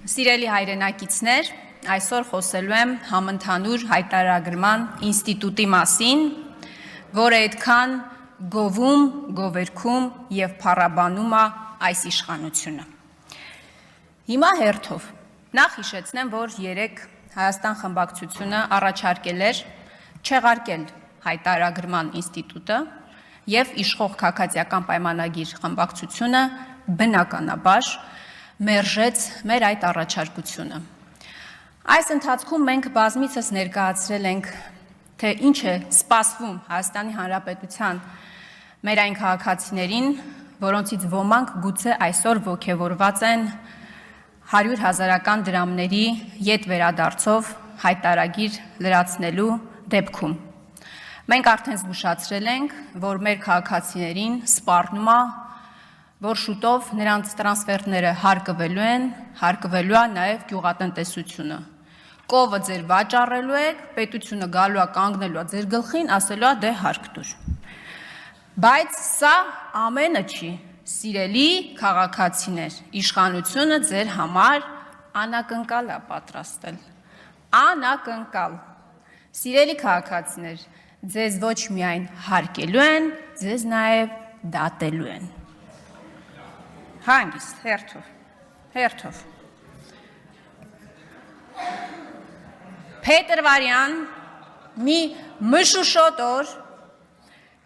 Սիրելի հայրենակիցներ, այսօր խոսելու եմ համընդհանուր հայտարարագրման ինստիտուտի մասին, որը այդքան գովում, գովերքում և փառաբանում է այս իշխանությունը։ Հիմա հերթով նախ հիշեցնեմ, որ երեկ Հայաստան խմբակցությունը առաջարկել էր չեղարկել հայտարարագրման ինստիտուտը և իշխող քաղաքացիական պայմանագիր խմբակցությունը բնականաբար մերժեց մեր այդ առաջարկությունը։ Այս ընթացքում մենք բազմիցս ներկայացրել ենք, թե ինչ է սպասվում Հայաստանի Հանրապետության մեր այն քաղաքացիներին, որոնցից ոմանք գուցե այսօր ոգևորված են 100,000-ական դրամների ետ վերադարձով հայտարարագիր լրացնելու դեպքում։ Մենք արդեն զգուշացրել ենք, որ մեր քաղաքացիներին սպառնում է, որ շուտով նրանց տրանսֆերտները հարկվելու է նաև գյուղատնտեսությունը։ Կովը ձեր վաճառելու եք, պետությունը գալու է կանգնելու է ձեր գլխին, ասելու է դե հարկ տուր։ Բայց սա ամենը չի, սիրելի քաղաքացիներ, իշխանությունը ձեր համար անակնկալ է պատրաստել։ Անակնկալ։ Սիրելի քաղաքացիներ, ձեզ ոչ միայն հարկելու են, ձեզ նաև դատելու են։ Հանգիստ, հերթով։ Փետրվարյան մի մշուշոտ օր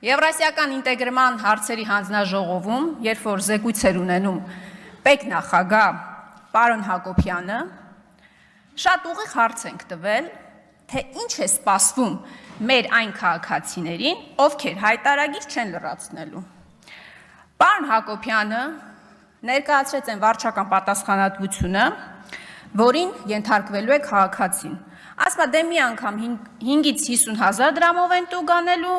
Եվրասիական ինտեգրման հարցերի հանձնաժողովում, երբ որ զեկույց էր ունենում պետնախագահ պարոն Հակոբյանը, շատ ուղիղ հարց ենք տվել, թե ինչ է սպասվում մեր այն քաղաքացիներին, ովքեր հայտարարագիր չեն լրացնելու։ Պարոն Հակոբյանը ներկայացրեց այն վարչական պատասխանատվությունը, որին ենթարկվելու է քաղաքացին։ Ասում է, դե մի անգամ 5-ից 50,000 դրամով են տուգ անելու,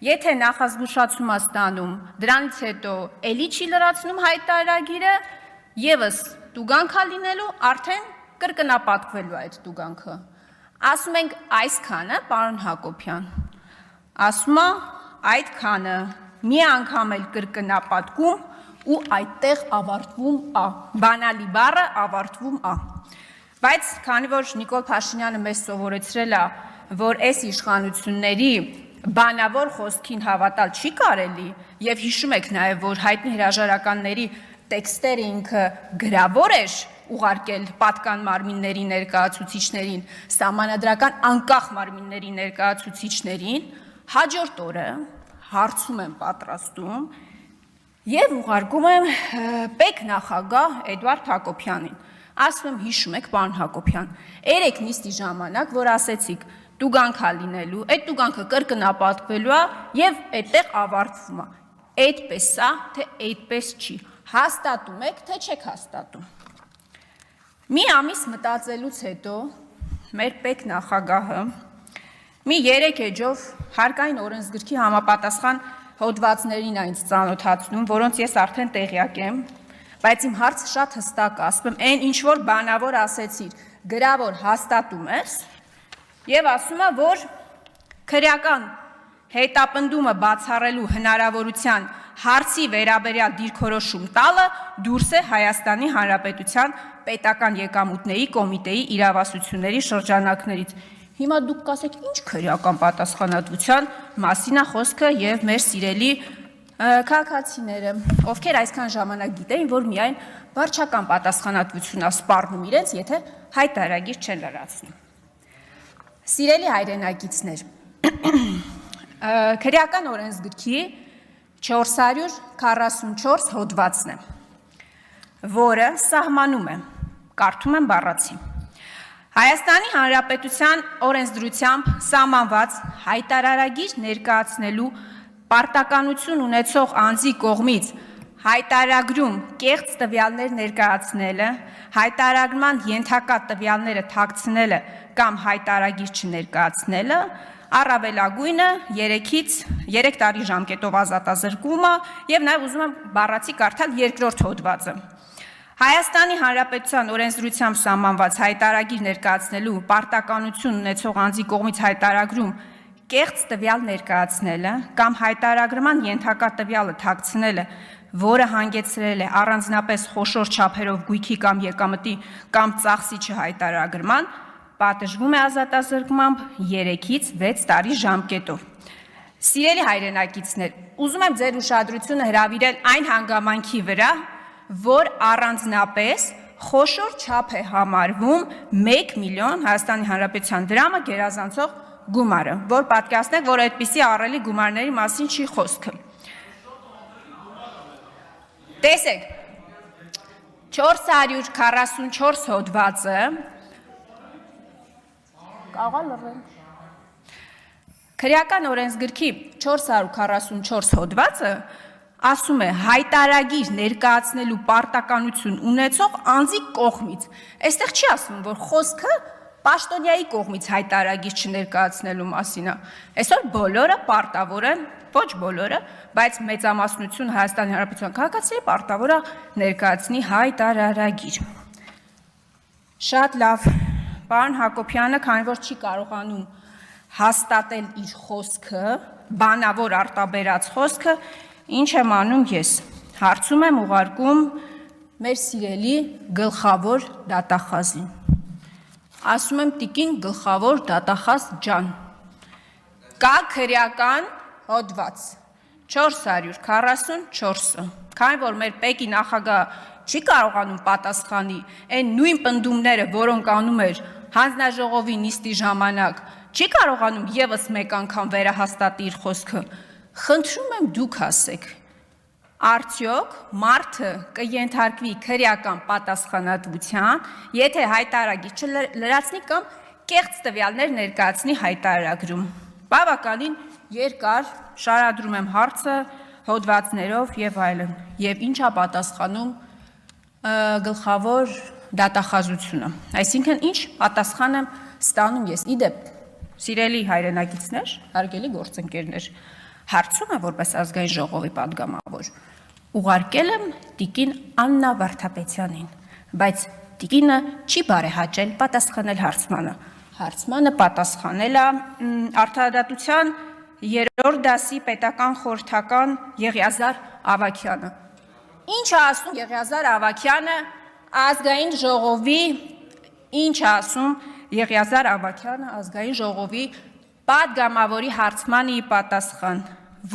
եթե նախազգուշացում է ստանում, դրանից հետո էլի չի լրացնում հայտարարագիրը, ևս տուգանք է լինելու, արդեն կրկնապատկվելու այդ տուգանքը։ Ասում ենք այսքանը, պարոն Հակոբյան, ասում է այդքանը, մի անգամ էլ կրկնապատկում ու այդտեղ ավարտվում է, բանալի բառը ավարտվում է։ Բայց քանի որ Նիկոլ Փաշինյանը մեզ սովորեցրել է, որ այս իշխանությունների բանավոր խոսքին հավատալ չի կարելի, և հիշում եք նաև, որ հայտնի հրաժարականների տեքստերը ինքը գրավոր էր ուղարկել պատկան մարմինների ներկայացուցիչներին, սահմանադրական անկախ մարմինների ներկայացուցիչներին, հաջորդ օրը հարցում եմ պատրաստում և ուղարկում եմ պետնախագահ Էդվարդ Հակոբյանին։ Ասում եմ, հիշում եք, պարոն Հակոբյան, երեկ նիստի ժամանակ, որ ասեցիք, տուգանք է լինելու, այդ տուգանքը կրկնապատկվելու է և այդտեղ ավարտվում է։ Այդպես է, թե այդպես չի։ Հաստատում եք, թե չեք հաստատում։ Մի ամիս մտածելուց հետո մեր պետնախագահը մի 3 էջով հարկային օրենսգրքի համապատասխան հոդվածներին այնց ծանոթացնում, որոնց ես արդեն տեղյակ եմ, բայց իմ հարցը շատ հստակ է, ասում եմ, այն ինչ-որ բանավոր ասեցիր, գրավոր հաստատում ես, և ասում է, որ քրեական հետապնդումը բացառելու հնարավորության հարցի վերաբերյալ դիրքորոշում տալը դուրս է Հայաստանի Հանրապետության պետական եկամուտների կոմիտեի իրավասությունների շրջանակներից։ Հիմա դուք կասեք, ինչ քրեական պատասխանատվության մասին է խոսքը և մեր սիրելի քաղաքացիները, ովքեր այսքան ժամանակ գիտեին, որ միայն վարչական պատասխանատվություն է սպառնում իրենց, եթե հայտարարագիր չեն լրացնում։ Սիրելի հայրենակիցներ, քրեական օրենսգրքի 444 հոդվածն է, որը սահմանում է, կարդում եմ բառացի, Հայաստանի Հանրապետության օրենսդրությամբ սահմանված հայտարարագիր ներկայացնելու պարտականություն ունեցող անձի կողմից հայտարարագրում կեղծ տվյալներ ներկայացնելը, հայտարարման ենթակա տվյալները թաքցնելը կամ հայտարարագիր չներկայացնելը առավելագույնը 3 տարի ժամկետով ազատազրկվում է և նաև ուզում եմ բառացի կարդալ 2-րդ հոդվածը։ Հայաստանի Հանրապետության օրենսդրությամբ սահմանված հայտարարագիր ներկայացնելու պարտականություն ունեցող անձի կողմից հայտարարագրում կեղծ տվյալ ներկայացնելը կամ հայտարարման ենթակա տվյալը թաքցնելը որը հանգեցրել է առանձնապես խոշոր չափերով գույքի կամ եկամտի կամ ծախսի չհայտարարման, պատժվում է ազատազրկմամբ 3-ից 6 տարի ժամկետով։ Սիրելի հայրենակիցներ, ուզում եմ ձեր ուշադրությունը հրավիրել այն հանգամանքի վրա, որ առանձնապես խոշոր չափ է համարվում 1 միլիոն Հայաստանի Հանրապետության դրամը գերազանցող գումարը, որ պատկերացնեք, որ այդպիսի ահռելի գումարների մասին չի խոսքը։ Տեսեք, 444 հոդվածը Քրեական օրենսգրքի 444 հոդվածը ասում է հայտարագիր ներկայացնելու պարտականություն ունեցող անձի կողմից։ Այստեղ չի ասում, որ խոսքը պաշտոնյայի կողմից հայտարագիր չներկայացնելու մասին է։ Այսօր բոլորը պարտավոր են, ոչ բոլորը, բայց մեծամասնություն Հայաստանի Հանրապետության քաղաքացիների պարտավոր է ներկայացնի հայտարարագիր։ Շատ լավ, պարոն Հակոբյանը, քանի որ չի կարողանում հաստատել իր խոսքը, բանավոր արտաբերած խոսքը, ինչ եմ անում ես, հարցում եմ ուղարկում մեր սիրելի գլխավոր դատախազին, ասում եմ տիկին գլխավոր դատախազ ջան, կա քրեական հոդված 444-ը, քանի որ մեր ՊԵԿ-ի նախագահ չի կարողանում պատասխանի այն նույն պնդումները, որոնք անում էր հանձնաժողովի նիստի ժամանակ, չի կարողանում ևս մեկ անգամ վերահաստատի իր խոսքը, խնդրում եմ դուք ասեք, արդյոք մարդը կենթարկվի քրեական պատասխանատվության, եթե հայտարարագիր չլրացնի կամ կեղծ տվյալներ ներկայացնի հայտարարագրում։ Բավականին երկար շարադրում եմ հարցը հոդվածներով եւ այլն, եւ ինչա պատասխանում գլխավոր դատախազությունը։ Այսինքն ինչ պատասխան եմ ստանում ես։ Իդեպ, սիրելի հայրենակիցներ, հարգելի գործընկերներ, հարցումը որպես ազգային ժողովի падգամավոր ուղարկել եմ տիկին Աննա Վարդապետյանին, բայց տիկինը չի բարեհաճել պատասխանել հարցմանը։ Հարցմանը պատասխանել է Արդարադատության 3-րդ դասի պետական խորհրդական Եղիազար Ավագյանը։ Ինչ է ասում Եղիազար Ավագյանը ազգային ժողովի, ինչ է ասում Եղիազար Ավագյանը ազգային ժողովի падգամավորի հարցմանի պատասխան,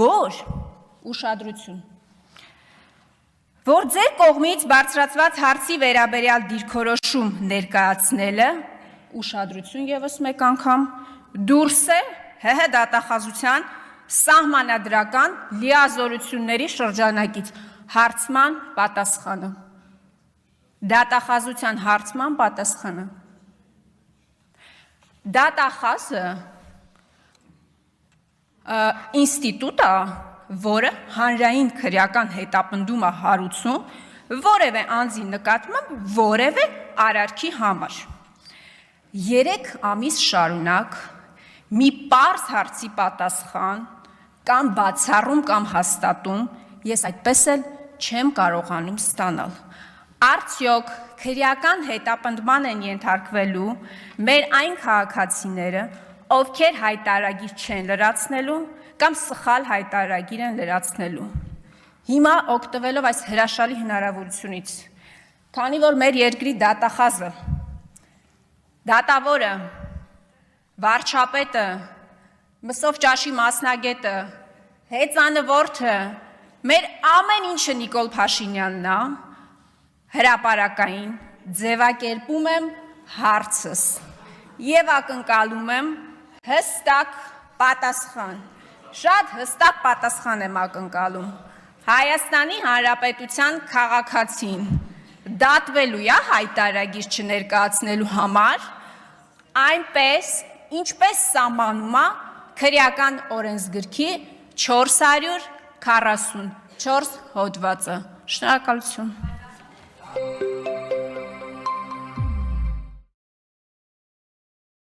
որ ուշադրություն, որ ձեր կողմից բարձրացված հարցի վերաբերյալ դիրքորոշում ներկայացնելը, ուշադրություն ևս մեկ անգամ, դուրս է ՀՀ դատախազության սահմանադրական լիազորությունների շրջանակից հարցման պատասխանը, դատախազության հարցման պատասխանը, դատախազը ինստիտուտ է, որը հանրային քրեական հետապնդում է հարուցում որևէ անձի նկատմամբ որևէ արարքի համար։ 3 ամիս շարունակ մի պարզ հարցի պատասխան կամ բացառում կամ հաստատում ես այդպես էլ չեմ կարողանում ստանալ։ Արդյոք քրեական հետապնդման են ենթարկվելու մեր այն քաղաքացիները, ովքեր հայտարարագիր չեն լրացնելու կամ սխալ հայտարարագիր են լրացնելու։ Հիմա օգտվելով այս հրաշալի հնարավորությունից, քանի որ մեր երկրի դատախազը, դատավորը, վարչապետը, Մսով ճաշի մասնագետը, հեծանվորդը, մեր ամեն ինչը Նիկոլ Փաշինյանն է, հրապարակային ձևակերպում եմ հարցս եւ ակնկալում եմ հստակ պատասխան, շատ հստակ պատասխան եմ ակնկալում։ Հայաստանի Հանրապետության քաղաքացին դատվելու է հայտարարագիր չներկայացնելու համար, այնպես, ինչպես սահմանում է քրեական օրենսգրքի 444 հոդվածը։ Շնորհակալություն։